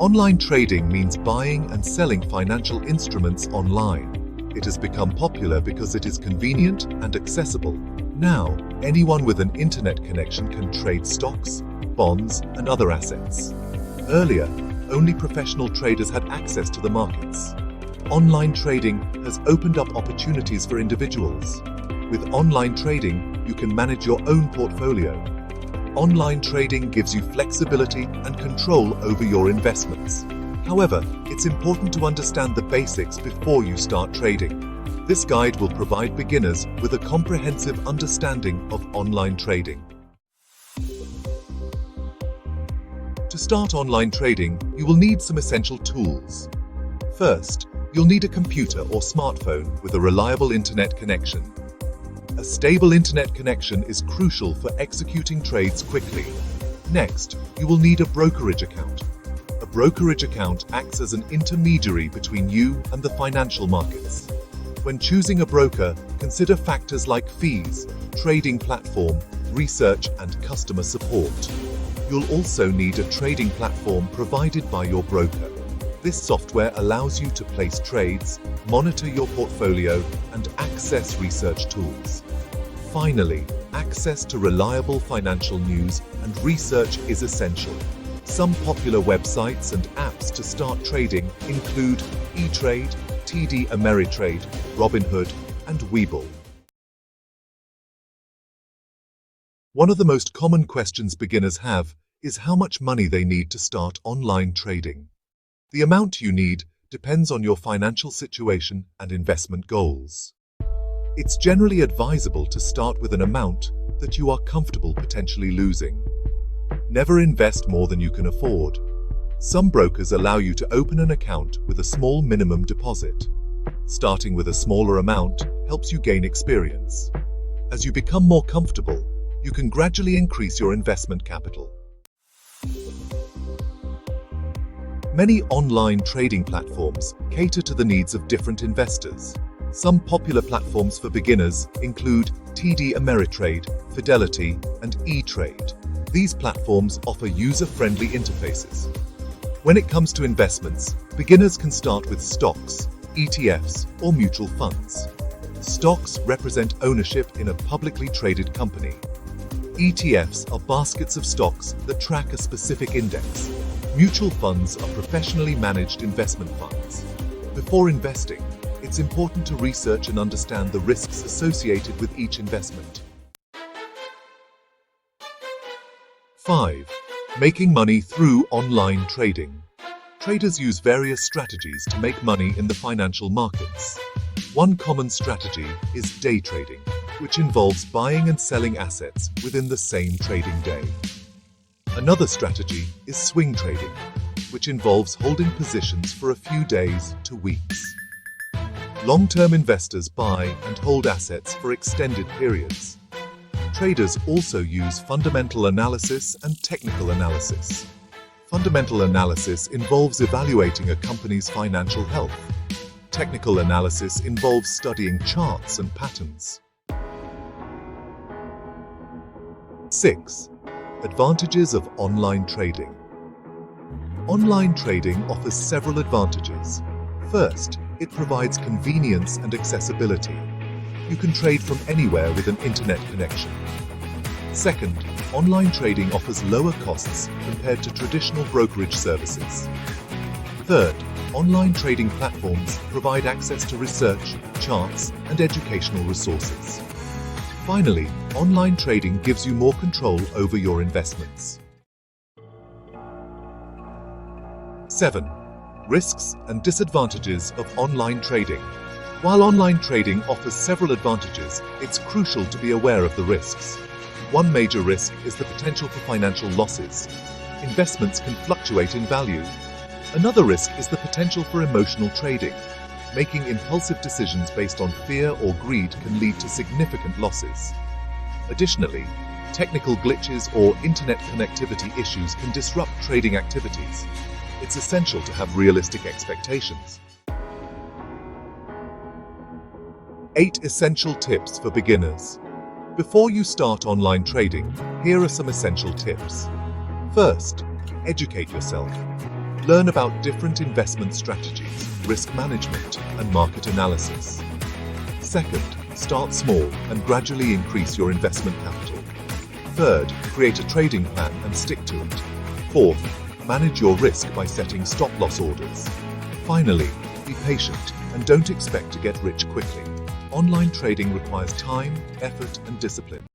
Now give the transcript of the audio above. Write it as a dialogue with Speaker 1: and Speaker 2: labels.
Speaker 1: Online trading means buying and selling financial instruments online. It has become popular because it is convenient and accessible. Now, anyone with an internet connection can trade stocks, bonds, and other assets. Earlier, only professional traders had access to the markets. Online trading has opened up opportunities for individuals. With online trading, you can manage your own portfolio. Online trading gives you flexibility and control over your investments. However, it's important to understand the basics before you start trading. This guide will provide beginners with a comprehensive understanding of online trading. To start online trading, you will need some essential tools. First, you'll need a computer or smartphone with a reliable internet connection. A stable internet connection is crucial for executing trades quickly. Next, you will need a brokerage account. A brokerage account acts as an intermediary between you and the financial markets. When choosing a broker, consider factors like fees, trading platform, research, and customer support. You'll also need a trading platform provided by your broker. This software allows you to place trades, monitor your portfolio, and access research tools. Finally, access to reliable financial news and research is essential. Some popular websites and apps to start trading include eTrade, TD Ameritrade, Robinhood, and Webull. One of the most common questions beginners have is how much money they need to start online trading. The amount you need depends on your financial situation and investment goals. It's generally advisable to start with an amount that you are comfortable potentially losing. Never invest more than you can afford. Some brokers allow you to open an account with a small minimum deposit. Starting with a smaller amount helps you gain experience. As you become more comfortable, you can gradually increase your investment capital. Many online trading platforms cater to the needs of different investors. Some popular platforms for beginners include TD Ameritrade, Fidelity, and eTrade. These platforms offer user-friendly interfaces. When it comes to investments, beginners can start with stocks, ETFs, or mutual funds. Stocks represent ownership in a publicly traded company. ETFs are baskets of stocks that track a specific index. Mutual funds are professionally managed investment funds. Before investing, it's important to research and understand the risks associated with each investment. 5. Making money through online trading. Traders use various strategies to make money in the financial markets. One common strategy is day trading, which involves buying and selling assets within the same trading day. Another strategy is swing trading, which involves holding positions for a few days to weeks. Long-term investors buy and hold assets for extended periods. Traders also use fundamental analysis and technical analysis. Fundamental analysis involves evaluating a company's financial health. Technical analysis involves studying charts and patterns. 6. Advantages of online trading. Online trading offers several advantages. First, it provides convenience and accessibility. You can trade from anywhere with an internet connection. Second, online trading offers lower costs compared to traditional brokerage services. Third, online trading platforms provide access to research, charts, and educational resources. Finally, online trading gives you more control over your investments. 7. Risks and disadvantages of online trading. While online trading offers several advantages, it's crucial to be aware of the risks. One major risk is the potential for financial losses. Investments can fluctuate in value. Another risk is the potential for emotional trading. Making impulsive decisions based on fear or greed can lead to significant losses. Additionally, technical glitches or internet connectivity issues can disrupt trading activities. It's essential to have realistic expectations. 8 essential tips for beginners. Before you start online trading, here are some essential tips. First, educate yourself. Learn about different investment strategies, risk management, and market analysis. Second, start small and gradually increase your investment capital. Third, create a trading plan and stick to it. Fourth, manage your risk by setting stop-loss orders. Finally, be patient and don't expect to get rich quickly. Online trading requires time, effort, and discipline.